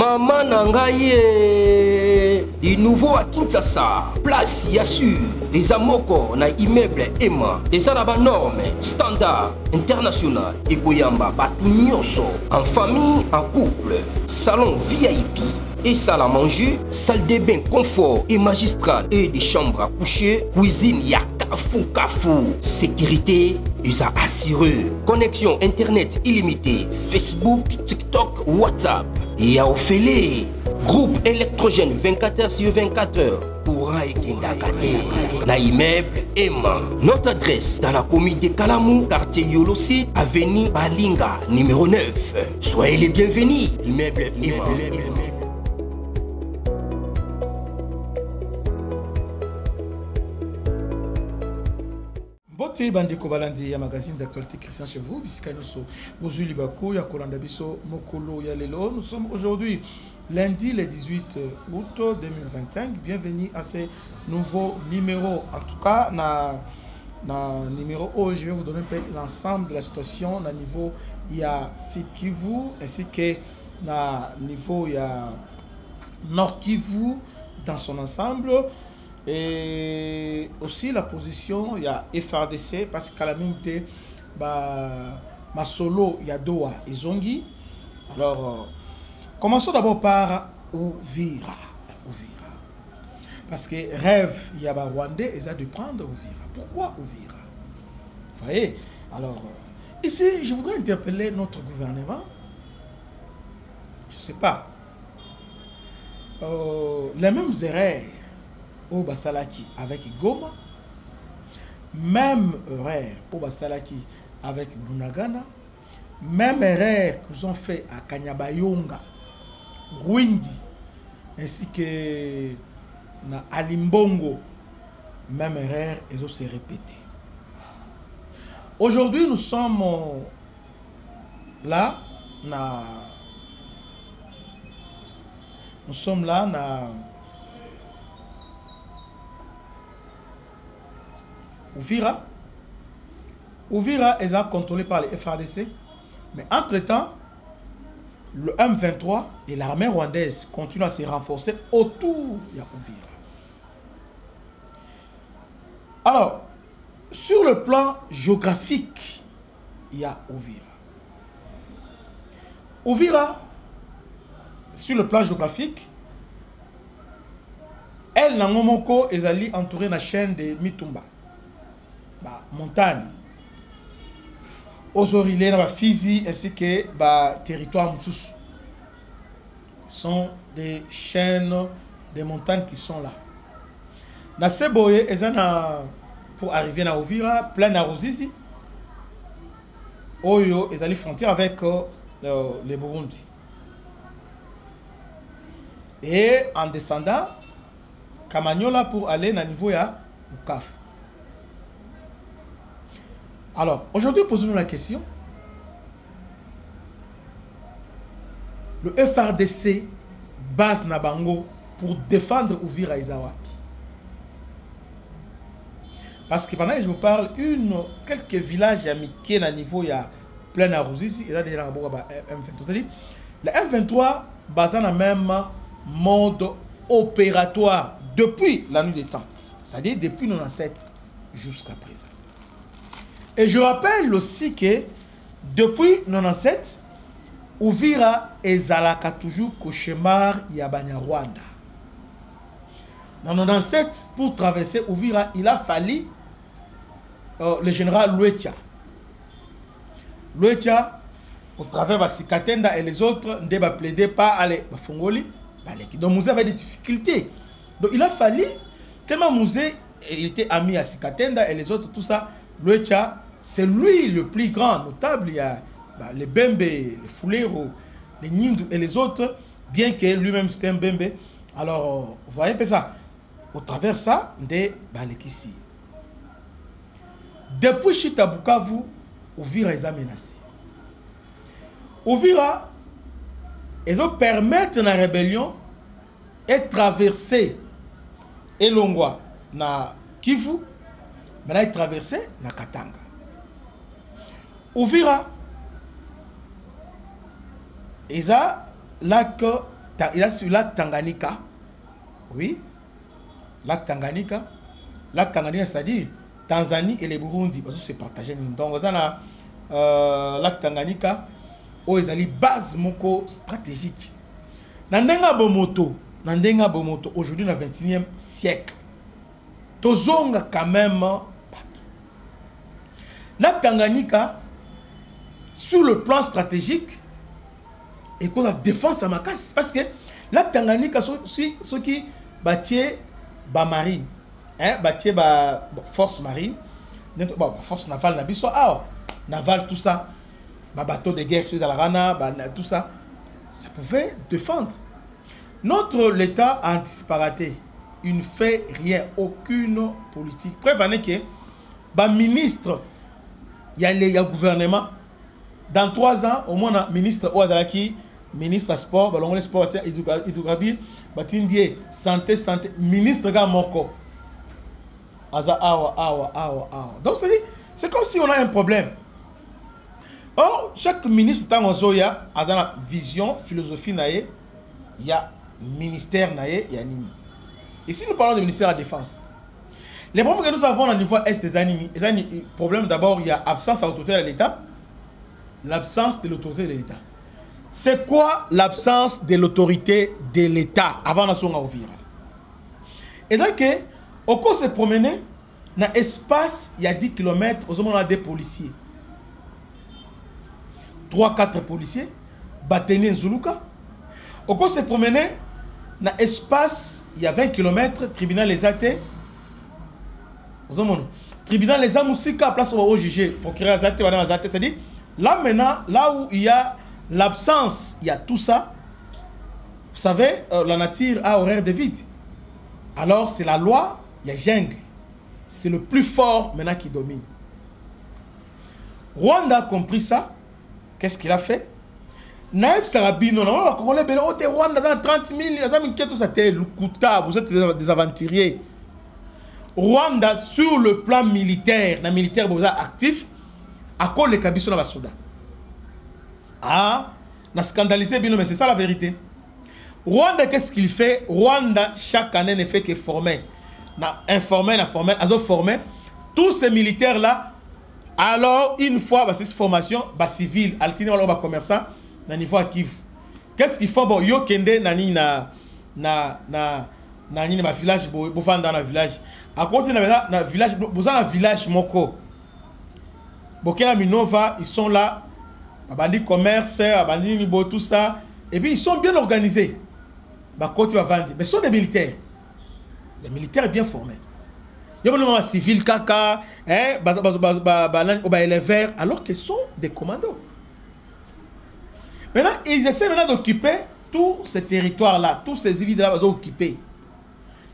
Maman Nangaye, du nouveau à Kinshasa, place Yassur, des amoko na immeuble Emma, des arabes normes, standard, international, et Goyamba, Batunyoso, en famille, en couple, salon VIP, et salle à manger, salle de bain confort et magistral, et des chambres à coucher, cuisine Kafou, sécurité, ils a assuré, connexion internet illimitée, Facebook, TikTok, WhatsApp, et à Ophélie, groupe électrogène 24h/24h, courant et Kindakate, na immeuble Emma. Notre adresse dans la commune de Kalamou, quartier Yolosid, avenue Balinga, numéro 9. Soyez les bienvenus, immeuble Emma. Bote bandeko balandi ya magazine d'actualité Christian chez vous, bisikanoso bozuli bako ya kolanda biso mokolo ya lelo. Nous sommes aujourd'hui lundi le 18 août 2025. Bienvenue à ce nouveau numéro. En tout cas, na numéro où je vais vous donner l'ensemble de la situation na niveau ya Sud Kivu ainsi que na niveau ya Nord Kivu dans son ensemble. Et aussi la position, il y a FRDC parce qu'à la même temps, ma solo, il y a Doha et Zongi. Alors, commençons d'abord par Uvira. Parce que rêve, il y a Rwandais, ils ont de prendre Uvira. Pourquoi Uvira? Vous voyez? Alors, ici, je voudrais interpeller notre gouvernement. Je ne sais pas. Les mêmes erreurs au Basalaki avec Goma, même erreur au Basalaki avec Bunagana, même erreur qu'ils ont fait à Kanyabayonga, Rwindi, ainsi que na Alimbongo, même erreur, ils ont se répété. Aujourd'hui, nous sommes là, Uvira est contrôlé par les FRDC, mais entre-temps, le M23 et l'armée rwandaise continuent à se renforcer autour de Uvira. Alors, sur le plan géographique, il y a Uvira. Uvira, sur le plan géographique, elle n'a pas entourée de la chaîne de Mitumba. Montagne, aux orilés, dans Fizi, ainsi que territoire Moussous. Ce sont des chaînes, des montagnes qui sont là. Dans ces boyes, pour arriver à Uvira, plein à Rosizi, Oyo, ils allaient frontière avec les Burundi. Et en descendant, Kamanyola pour aller à niveau à Bukavu. Alors, aujourd'hui, posons-nous la question. Le FRDC base Nabango pour défendre Uvira Izawapi. Parce que pendant que je vous parle, quelques villages amiqués à niveau, il y a plein à Rousisi, et là, déjà, M23. C'est-à-dire, le M23 base dans le même mode opératoire depuis la nuit des temps. C'est-à-dire depuis 97 jusqu'à présent. Et je rappelle aussi que depuis 97, Uvira et Zalaka toujours cauchemar Yabanya Rwanda. En 97, pour traverser Uvira, il a fallu le général Luecha. Luecha, au travers de Sikatenda et les autres, ne va plaider pas à les Fongoli. Donc Mouzé avait des difficultés. Donc il a fallu, tellement Mouzé il était ami à Sikatenda et les autres, tout ça, Luecha, c'est lui le plus grand notable. Il y a les Bembe, les Fulero, les Nindu et les autres, bien que lui-même c'était un Bembe. Alors, vous voyez ça, au travers ça, de Balekissi. Depuis Chita Bukavu, Uvira est menacé. Uvira, ils ont permis la rébellion et traverser Elongwa na Kivu, maintenant ils traversé na Katanga. Uvira, ils ont lac il y a sur lac Tanganyika. Oui. Lac Tanganyika. Lac Tanganyika, c'est-à-dire Tanzanie et le Burundi. Parce que c'est partagé. Donc, vous avez lac Tanganyika. Où ils ont une base moko stratégique. Nandenga Bomoto. Aujourd'hui, dans le 21e siècle. Tozonga quand même. Lac Tanganyika, sur le plan stratégique, et qu'on la défense à ma casse. Parce que la Tanganyika, ceux qui battent la marine, battent la force marine, force navale, naval, tout ça, bateau de guerre, tout ça, ça pouvait défendre. Notre l'État a anticipé. Il ne fait rien, aucune politique. Prévenez que, ministre, il y a le gouvernement. Dans 3 ans, au moins, ministre Ouazalaki, ministre sport, le sport, Idougabi, Batindie, santé, ministre Gamoko. Donc, c'est comme si on a un problème. Or, chaque ministre, a une vision, philosophie, il y a ministère, il y a Nini. Ici, nous parlons du ministère de la Défense. Les problèmes que nous avons au niveau est des animés. Les problèmes, d'abord, il y a absence d'autorité de l'État. L'absence de l'autorité de l'État. C'est quoi l'absence de l'autorité de l'État avant la sonde à ouvrir? Et donc, au cours de se promener, dans l'espace, il y a 10 km, on a des policiers. 3-4 policiers, Bateni Zuluka. Au cours de se promener, dans l'espace, il y a 20 km, tribunal les athées. Tribunal les Amoussika, place au juger, procureur les athées, madame les athées, c'est-à-dire, là maintenant, là où il y a l'absence, il y a tout ça. Vous savez, la nature a horaire de vide. Alors, c'est la loi, il y a jungle. C'est le plus fort maintenant qui domine. Rwanda a compris ça. Qu'est-ce qu'il a fait? Naïf Sarabino, Rwanda dans 30 000, vous êtes des aventuriers. Rwanda, sur le plan militaire, le militaire actif, à cause des Kabiso dans la Soudan. Ah, on a scandalisé, mais c'est ça la vérité. Rwanda, qu'est-ce qu'il fait? Rwanda, chaque année, ne fait que former. Informer, former. Tous ces militaires-là, alors, une fois, c'est formation, civil, altine, commerçant, dans niveau actif. Qu'est-ce qu'ils font? Bon, yo kende, nani, na village, dans le village. À côté, dans le village, vous avez un village moko. Bokena Minova, ils sont là. Abandi commerce, abandi nibo, tout ça. Et puis ils sont bien organisés. Bakoti va vendre. Mais ce sont des militaires. Des militaires bien formés. Il y a un civil kaka, éleveurs, alors qu'ils sont des commandos. Maintenant, ils essaient maintenant d'occuper tous ces territoires-là, tous ces villes-là, ils sont occupés.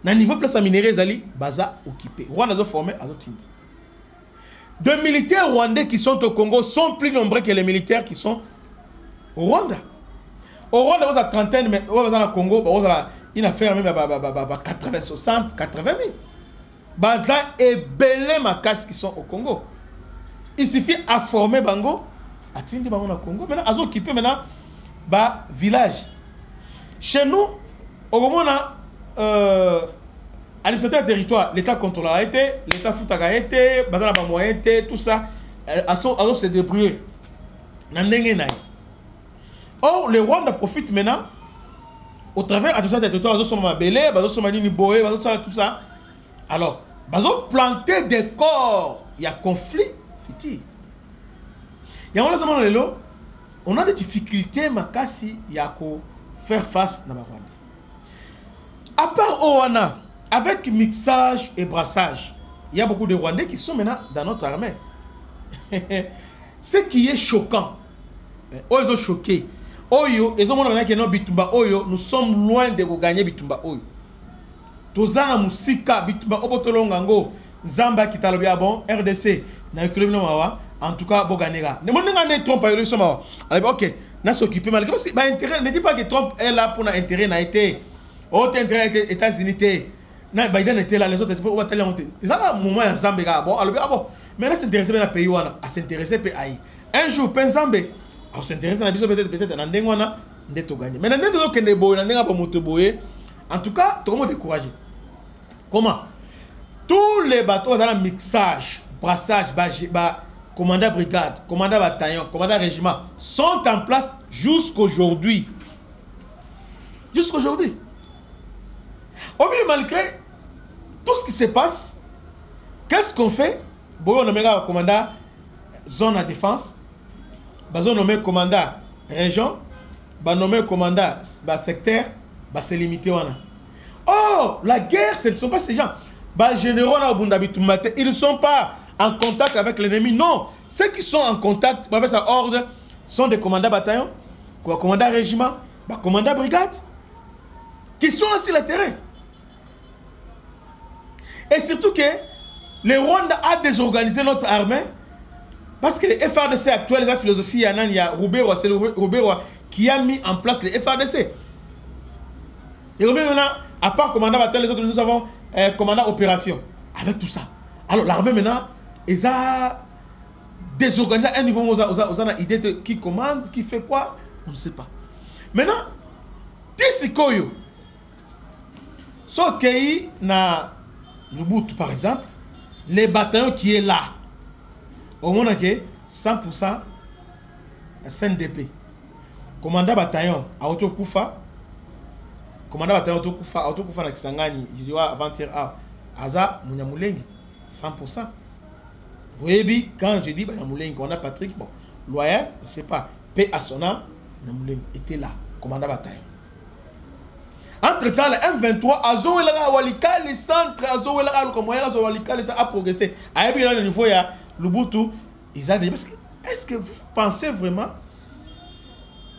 Dans le niveau place à minerais, ils sont occupés. Rwanda a formé à notre Inde. De militaires rwandais qui sont au Congo sont plus nombreux que les militaires qui sont au Rwanda. Au Rwanda, vous avez trentaine, mais au Congo, vous avez une affaire même 80, 60, 80 000. Baza et belé ma casse qui sont au Congo. Il suffit à former Bango, à Tindi Bango au Congo. Maintenant, ils ont occupé maintenant village. Chez nous, au moment à certains territoires, l'État contrôle a été, l'État fout a été, Bazana Bamoa a été, tout ça, ils se débrouillé. Or, le Rwanda profite maintenant, au travers de certains territoires, ils sont belé, ils sont boé, tout ça. Alors, ils ont planté des corps. Il y a conflit. Il y a on a des difficultés, Makasi, il y a qu'à faire face à Rwanda. À part Owana, avec mixage et brassage, il y a beaucoup de Rwandais qui sont maintenant dans notre armée. Ce qui est choquant, ils sont choqués. Nous sommes loin de gagner Bitumba Oyo. Tozana musika Bitumba Obotolongango, Zamba Kitalobia bon, RDC, en tout cas, Boganera. Ne m'en trompe pas, ok, n'a s'occupé mal. Ne dis pas que Trump est là pour l'intérêt n'a été. Autre intérêt États-Unis, Biden était là, les autres étaient là. C'est un moment en Zambie. Bon, alors, mais là, s'intéresser à pays à s'intéresser à un jour, Penzambe, on s'intéresse à la peut-être dans Ndengwana, ndeto gagné. Mais ndeto zo kende boye, ndenga ba moto boye. En tout cas, tout le monde est découragé. Comment? Tous les bateaux dans le mixage, brassage, commandant brigade, commandant bataillon, commandant régiment sont en place jusqu'aujourd'hui. Jusqu'aujourd'hui. Malgré tout ce qui se passe, qu'est-ce qu'on fait? Bon, on nomme commandant zone à défense, on nomme commandant région, on nomme commandant secteur, c'est limité. Oh, la guerre, ce ne sont pas ces gens. Généraux, ils ne sont pas en contact avec l'ennemi. Non, ceux qui sont en contact avec sa ordre sont des commandants bataillon, commandants régiment, commandants brigade, qui sont sur le terrain. Et surtout que le Rwanda a désorganisé notre armée parce que les FRDC actuels, la philosophie, il y a Roubero, c'est Roubero qui a mis en place les FRDC. Et maintenant, à part commandant bataillon, les autres, nous avons commandant opération. Avec tout ça. Alors l'armée maintenant, ils ont désorganisé à un niveau où ils ont une idée de qui commande, qui fait quoi, on ne sait pas. Maintenant, Tessikoyo, ce qui na Lubutu par exemple, les bataillons qui est là, au moins que 100% SNDP. Commandant bataillon à Autokoufa, commandant bataillon Autokoufa na Kisangani, je dis avant-hier Aza Munyamoulengi, 100%. Vous voyez, quand je dis Munyamoulengi, on a Patrick, bon, loyal, je ne sais pas, P. Assona, Munyamoulengi était là, commandant bataillon. Entre-temps, le M23, Azowela Walika, les centres, Azowela, le Komoya, Azowalika, les a progressé. À un niveau, il y a Lubutu, ils ont dit, est-ce que vous pensez vraiment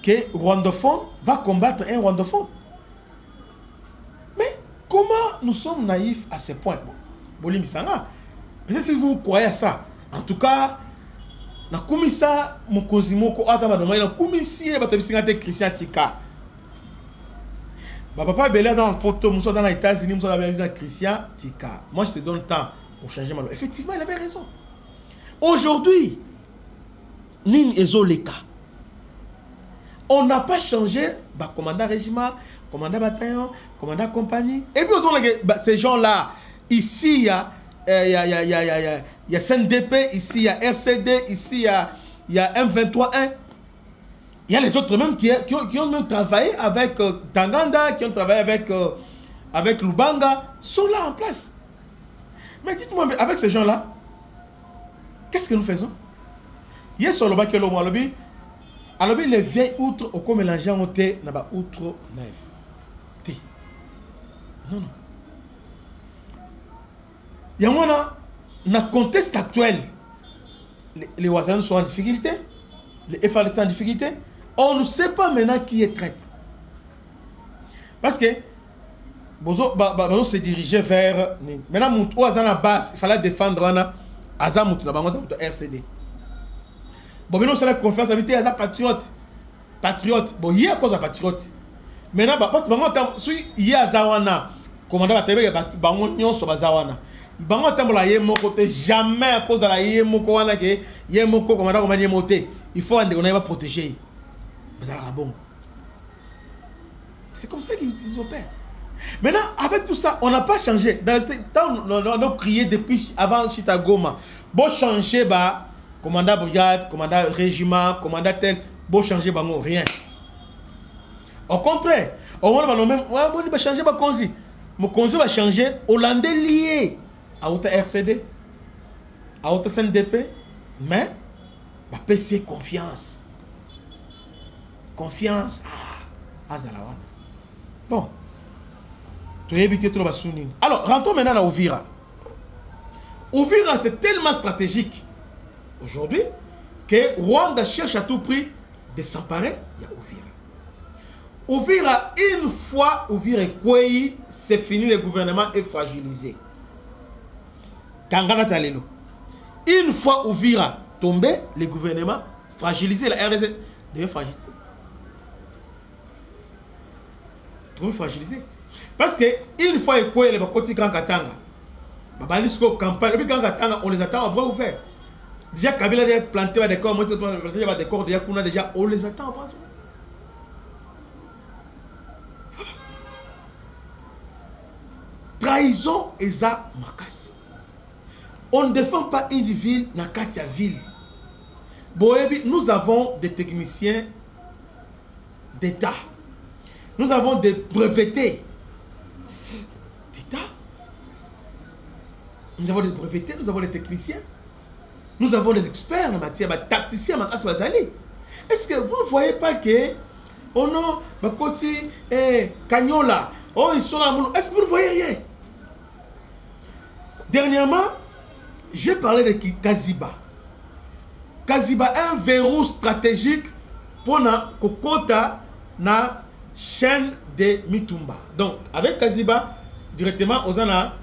que Rwandophone va combattre un Rwandophone? Mais comment nous sommes naïfs à ce point? Bolim Sanga, peut-être que vous croyez à ça. En tout cas, na kumisa mukozimoko atamadoma na kumisi batabisingate Christian Tika. Papa Bélé dans le poteau, nous sommes dans les États-Unis, nous sommes dans la Christian Tika. Moi, je te donne le temps pour changer ma loi. Effectivement, il avait raison. Aujourd'hui, Nin Ezoleka, on n'a pas changé commandant régiment, commandant bataillon, commandant compagnie. Et puis, ces gens-là, ici, il y a CNDP, ici, il y a RCD, ici, il y a M23-1. Il y a les autres même qui ont même travaillé avec Tanganda, qui ont travaillé avec Lubanga, sont là en place. Mais dites-moi, avec ces gens-là, qu'est-ce que nous faisons? Hier, sur le bac, les vieilles outres au mélanger ont été outre neuf. Non, non. Il y a un contexte actuel. Les Ouazans sont en difficulté, les FRDC sont en difficulté. On ne sait pas maintenant qui est traître. Parce que Bozo se dirigeait vers. Maintenant, dans la base, il fallait défendre Azamut, la RCD. Bon, maintenant, c'est la confiance avec les patriotes. Patriote. Bon, il y a cause de patriote. Maintenant, parce que il y a Zawana, commandant la TV, il y a Bangon sur Zawana. Bangon Tambo la yé mon côté, jamais à cause de la yé mon koana que yé mon commandant comme yé monté. Il faut on va protéger. Bon. C'est comme ça qu'ils opèrent. Maintenant, avec tout ça, on n'a pas changé. Dans le temps, on a crié depuis avant Chitagoma. Bon changer, commandant brigade, commandant régiment, commandant tel, bon changer, non, rien. Au contraire, on va changer, mon conseil va changer, Hollandais lié à votre RCD, à votre CNDP, mais PC confiance. Confiance à Zalawan. Bon. Tu as évité trop de. Alors, rentrons maintenant à Ouvira. Ouvira, c'est tellement stratégique aujourd'hui que Rwanda cherche à tout prix de s'emparer de Ouvira. Ouvira, une fois Ouvira est quoi, c'est fini, le gouvernement est fragilisé. Tangana Talelo. Une fois Ouvira tombé, le gouvernement fragilisé, la RDC devait fragiliser. Trop fragilisé. Parce que une fois il y a des côtés Grand Katanga, campagne, le Grand Katanga, on les attend à bras ouverts. Déjà Kabila a planté des corps, moi je planté des corps déjà on les attend à bras ouverts. trahison eza makasi. On ne défend pas une ville na katia ville. Boebi, nous avons des techniciens d'État. Nous avons des brevetés d'État. Nous avons des brevetés, nous avons des techniciens. Nous avons des experts en matière, des tacticiens en matière. Est-ce que vous ne voyez pas que oh non, Bakoti, Cagnola, oh ils sont là. Est-ce que vous ne voyez rien? Dernièrement, j'ai parlé de Kaziba. Kaziba est un verrou stratégique pour na kokota na chaîne de Mitumba. Donc, avec Kaziba, directement, on a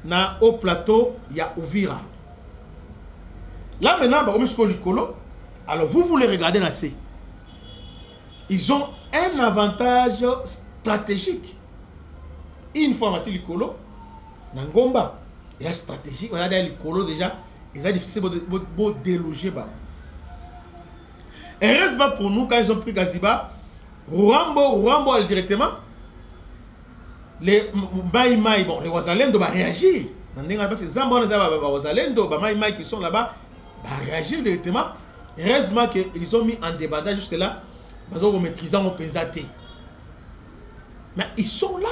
na au plateau, il y a Uvira. Là maintenant, alors vous voulez regarder la C. Ils ont un avantage stratégique. Une fois Mathieu Likolo, Nangomba, il y a stratégique, on a des Likolo déjà, ils ont difficile de déloger. Heureusement pour nous, quand ils ont pris Kaziba, Ruambo directement, les Maïmaï, bon, les Wazalendo va réagir. Parce que Zambon et Wazalendo, les Maïmaï qui sont là-bas, va réagir directement. Heureusement qu'ils ont mis en débandage jusque-là, parce qu'ils ont maîtrisé mon pesaté. Mais ils sont là.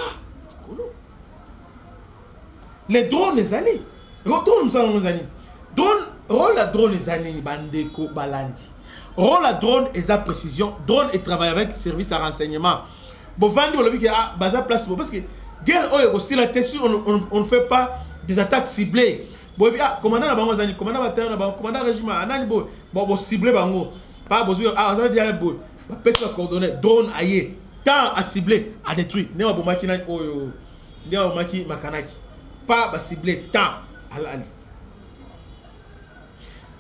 Les drones, les années. Retourne nous allons nous années. Rôle la drone les années, Bandeko, Balandi. Rôle la drone et sa précision. Drone et travaille avec service à renseignement. Bon, Vandi, on l'a vu qu'il y a bazar place. Parce que guerre aussi, la testure, on ne fait pas des attaques ciblées. Bon, commandant la banque, commandant bataillon, commandant régiment, anani bon ciblé bango. Pas besoin, ça veut dire bon, personne coordonné, drone aïe, temps à cibler, à détruire. Ne ma bomaki na oyo, ne ma bomaki makanaki. Pas cibler, temps à l'ali.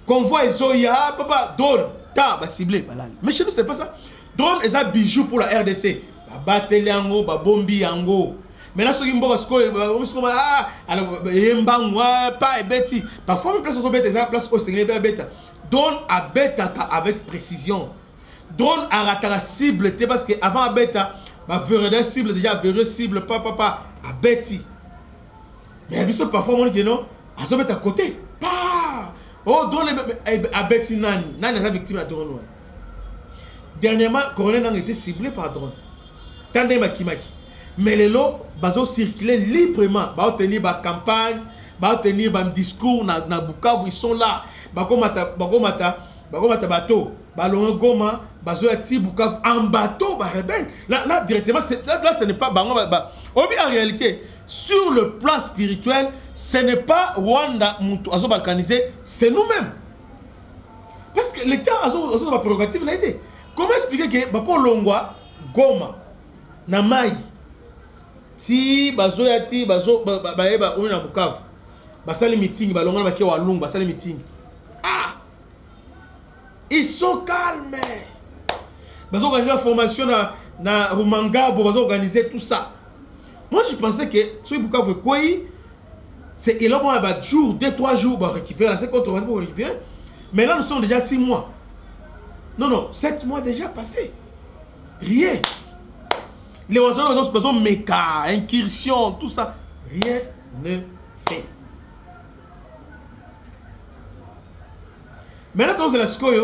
Convoi Zoya, papa, drone, temps à cibler, balali. Mais chez nous c'est pas ça. Drone est un bijou pour la RDC. Ba bateli yango, ba bombi yango. Maintenant, ceux qui me disent que alors yembangwa pas ebeti. Parfois même place au bête, ça place au Sénégal bête. Donne à bête avec précision. Donne à rater la cible, parce que avant bête, bah verre cible déjà verre cible pas à bêti. Mais bien sûr parfois on dit non, à ce bête à côté. Pas. Oh donne à bêti nani est la victime à drone. Dernièrement, Colonel a été ciblé par drone. Tandem Makimaki. Mais les lots, ils circuler librement. Ils vont tenir la campagne, ils vont tenir un discours dans Bukavu, ils sont là. Ils vont mettre bateau, ils vont goma, ils vont Bukavu en bateau, là directement, là ce n'est pas en réalité, sur le plan spirituel, ce n'est pas Rwanda qui balkanisé, c'est nous-mêmes. Parce que l'État a une prérogative. Comment expliquer que Longwa, Goma, Namaï, si bazo yati bazo baeba on na Bukavu basali meeting balonga ba ke walungu basali meeting ils sont calmes bazo organiser la formation na Rumangabo bazo organiser tout ça. Moi je pensais que sur Bukavu quoi c'est il a bon ba jour 2-3 jours ba récupérer la 50 pour récupérer. Mais là nous sommes déjà 6 mois. Non 7 mois déjà passés. Rien. Les oiseaux ont besoin de méca, incursion, tout ça. Rien ne fait. Maintenant, quand vous êtes là,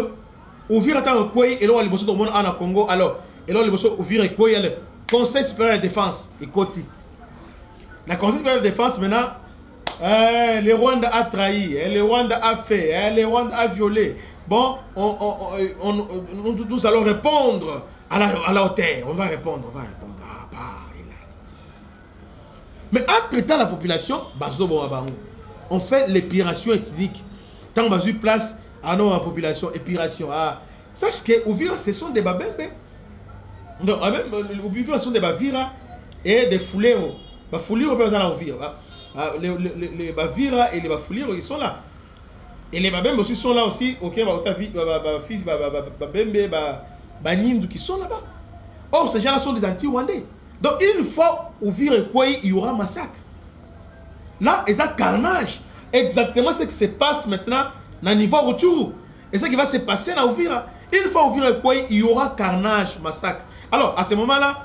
ouvrir à temps quoi et là, les bosses de monde en Congo, alors, et là, les bosses ouvrir quoi le Conseil supérieur de défense et côté. La Conseil supérieur de défense maintenant, le Rwanda a trahi, le Rwanda a fait, le Rwanda a violé. Bon, nous allons répondre à la hauteur. On va répondre. Mais entre-temps, la population, on fait l'épiration ethnique. Tant qu'on a eu place à notre population, épiration. Sache que Uvira, ce sont des babembe. Non, Uvira, ce sont des bavira et des fouleros. Les fouleros, les bavira et les bafouleros, ils sont là. Et les babembe aussi sont là aussi. Ok, fils, babembe, banindu qui sont là-bas. Or, ces gens-là sont des anti-rwandais. Donc, une fois ouvrir et quoi, il y aura massacre. Là, il y a carnage. Exactement ce qui se passe maintenant dans le niveau retour. Et ce qui va se passer dans Ouvira. Une fois ouvrir et quoi, il y aura carnage, massacre. Alors, à ce moment-là,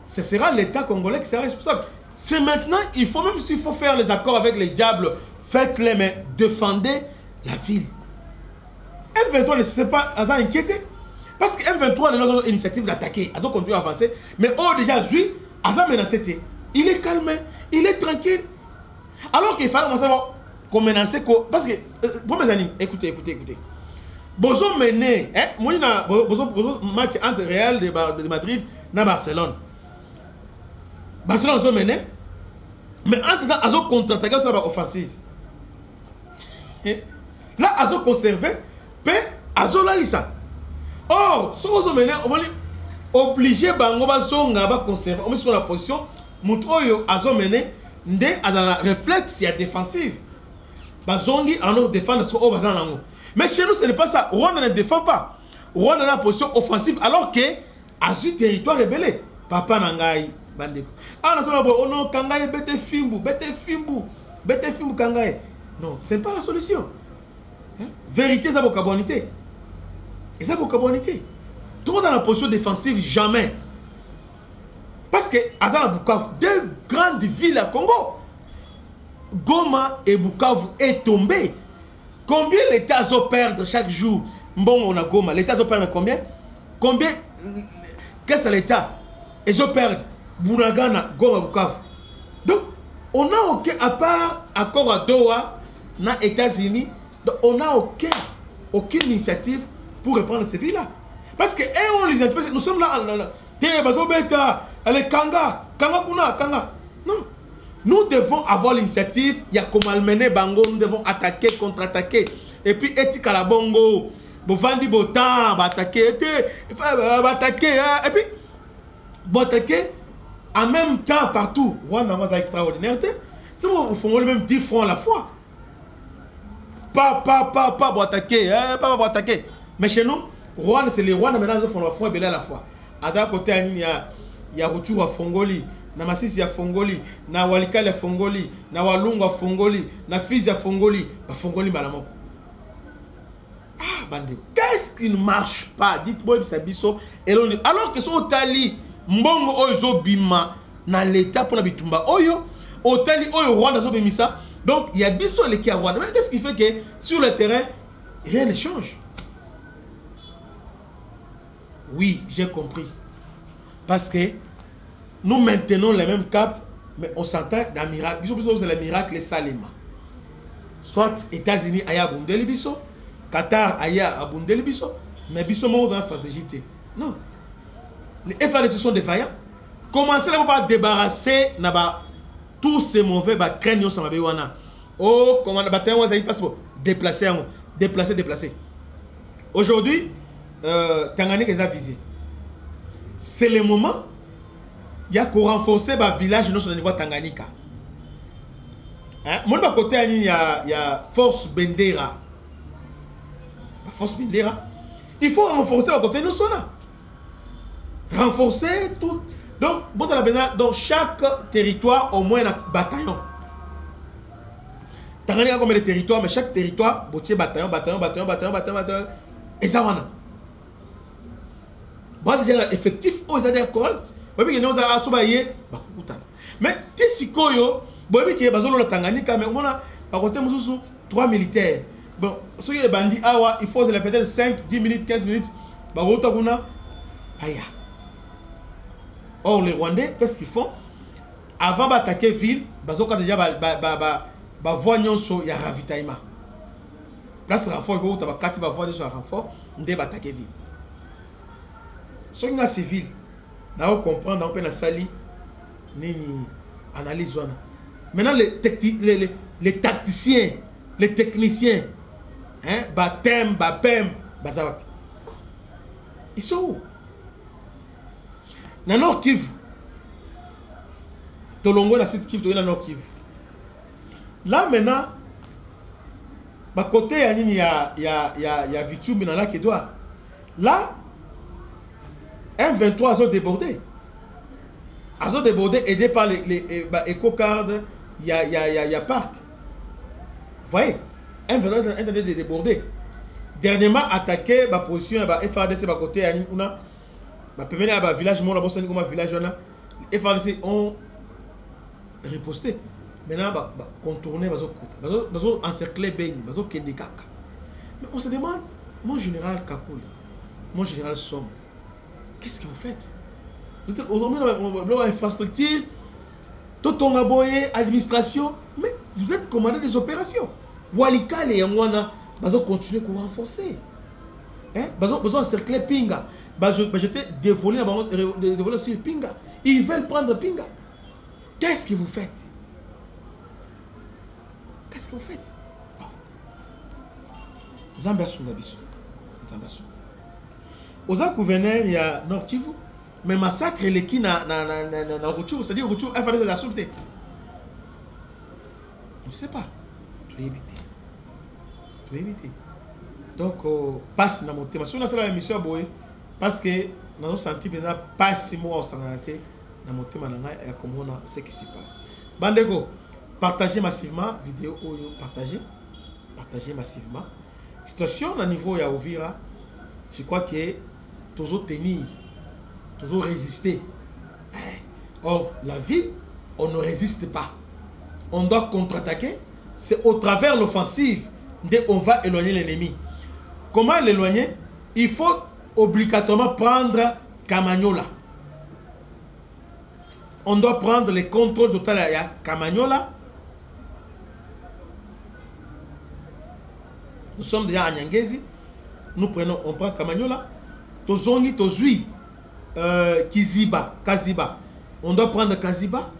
ce sera l'État congolais qui sera responsable. C'est maintenant, il faut même s'il faut faire les accords avec les diables, faites-les, mais défendez la ville. M23 ne s'est pas inquiété. Parce que M23 a l'initiative d'attaquer, ils ont continué à avancer. Mais déjà, lui, ils ont menacé. Il est calme, il est tranquille. Alors qu'il fallait qu'on menace. Parce que, pour mes amis, écoutez. Bozo mené, bozo match entre Real de Madrid et Barcelone. Barcelone a mené. Mais entre temps, ils ont contre-attaqué sur l'offensive. Là, ils ont conservé. Puis, ils ont là, ça. Oh, si vous avez obligé de conserver, on met sur la position, Moutoyo a mené, a la réflexe défensive. Bazongi a nous défendre sur Obazan. Mais chez nous, ce n'est pas ça. Rwanda ne défend pas. Rwanda a la position offensive alors que a su territoire rebelle. Papa Nangai, Bandeko. Ah, non, Kangai, bete fimbu, Kangai. Non, ce n'est pas la solution. Vérité, c'est la carbonité. Et ça, pour carbonité. Trop dans la position défensive, jamais. Parce que, Azana Bukavu, deux grandes villes à Congo, Goma et Bukavu est tombé. Combien l'État a perdre chaque jour? Bon, on a Goma. L'État a perdre combien? Combien? Qu'est-ce que l'État? Et je perds Bunagana, Goma, Bukavu. Donc, on n'a aucun, à part accord à Doha, dans les États-Unis, on n'a aucune initiative pour reprendre ces villes-là. Parce que on les identifie, nous sommes là, Kanga. Non. Nous devons avoir l'initiative, il y a comme Almené Bango, nous devons attaquer, contre-attaquer. Et puis, Eti Kalabongo, Bovandi Botan, attaquer, et puis, attaquer en même temps partout. Rwanda, c'est extraordinaire. C'est bon, il faut même 10 francs à la fois. Pas attaquer. Mais chez nous, Rwanda, c'est les Rwanda maintenant, ils font la foi et à la fois. À d'un côté, il y a retour à Fongoli, na Masisi à Fongoli, na Walikale à Fongoli, na Walungu à Fongoli, na Fizi à Fongoli, Fongoli Malamoko. Ah, bandé, qu'est-ce qui ne marche pas? Dites-moi, c'est biso. Alors que son Tali, Mbongo Oyo Bima, na l'État pour la Bitumba Oyo, Otali Oyo Rwanda Zobimisa. Donc, il y a biso qui à Rwanda. Mais qu'est-ce qui fait que sur le terrain, rien ne change? Oui, j'ai compris. Parce que nous maintenons les mêmes caps, mais on s'entend d'un miracle. C'est le miracle Salema. Soit États-Unis aya Bundeli Biso, Qatar aya Bundeli Biso, mais Biso dans la stratégie. Non. Les FADC sont des vaillants. Commencez à débarrasser tous ces mauvais craignons sur ma béwana. Oh, comment on va déplacer. Aujourd'hui, Tanganyika les a visés. C'est le moment, il y a qu'on renforcer le village sur le niveau Tanganyika. Mon côté, il y a Force Bendera. Force Bendera. Il faut renforcer le côté nous sommes. Renforcer tout. Donc, dans chaque territoire, au moins un bataillon. Tanganyika a combien de territoires, mais chaque territoire, bataillon. Et ça, on a. Déjà effectif aux adhérents corrects. Mais si koyo, qui est basé dans Tanganyika, mais on a par côté 3 militaires. Bon, ceux qui sont bandits, il faut peut-être 5, 10 minutes, 15 minutes. Or, les Rwandais, qu'est-ce qu'ils font? Avant d'attaquer la ville, ils ont déjà il y a ravitaillement. Place renfort, il y a 4 renforts, ils ont attaqué la ville. Si on a civil, on comprend, on peut la sali, analyse. Maintenant, les tacticiens, les techniciens, Batem, Bapem, Bazawapi, ils sont où? Dans Nord Kivu, Tolongo, la site Kivu, dans Nord Kivu. Là maintenant, côté, il y a Vitu, mais dans là qui doit. Là, M23 a débordé. Ils ont débordé, aidé par les éco-cards, il y a Parc. Vous voyez, M23 a débordé. Dernièrement, attaqué la position de FARDC côté à Nikouna. Le village, village, les FARDC ont riposter. Maintenant, contourner, encercler Ben, Kendekaka. Mais on se demande, mon général Kakoul, mon général Somme, qu'est-ce que vous faites? Vous êtes aujourd'hui dans l'infrastructure, tout on a boyé, administration, mais vous êtes commandé des opérations. Walikale et Yangwana, vous continuer à renforcer. Vous encercler Pinga. J'étais dévolé sur Pinga. Ils veulent prendre Pinga. Qu'est-ce que vous faites? Qu'est-ce que vous faites? Zambassou Nabisso. Aux gouverneurs, il y a Nord Kivu. Mais massacre les qui na retour, c'est-à-dire retour, il fallait la sauter. On ne sait pas. Tu dois éviter. Tu dois éviter. Donc, passe dans mon thème. Si on a la émission, parce que nous avons senti que pas 6 mois au Sanganate, dans mon thème, et comme on a ce qui se passe. Bandego, partagez massivement vidéo, partagez massivement. Situation au niveau ya Ovira, je crois que toujours tenir, toujours résister. Or, la ville, on ne résiste pas. On doit contre-attaquer. C'est au travers l'offensive qu'on va éloigner l'ennemi. Comment l'éloigner? Il faut obligatoirement prendre Kamanyola. On doit prendre le contrôle total à Kamanyola. Nous sommes déjà à Nyangezi. On prend Kamanyola. Tozongi, Tozui, Kaziba. On doit prendre Kaziba.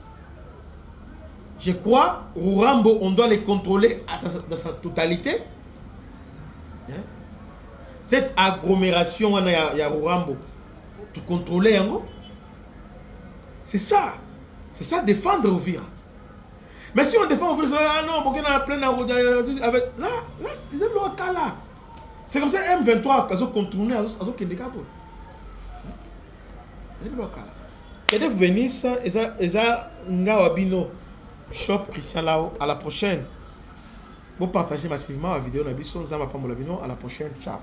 Je crois, Rurambo, on doit les contrôler dans sa totalité. Cette agglomération, il y a Rurambo. Tu contrôler, c'est ça. C'est ça, défendre Ovira. Mais si on défend Ovira, ah non, on a plein avec. Là, c'est comme ça, M23, quand on contourne, on Kendekabo. C'est le local. Et de Venise, Eza Ngawabino, Shop Christian Lao, à la prochaine. Vous partagez massivement la vidéo, à la prochaine. Ciao.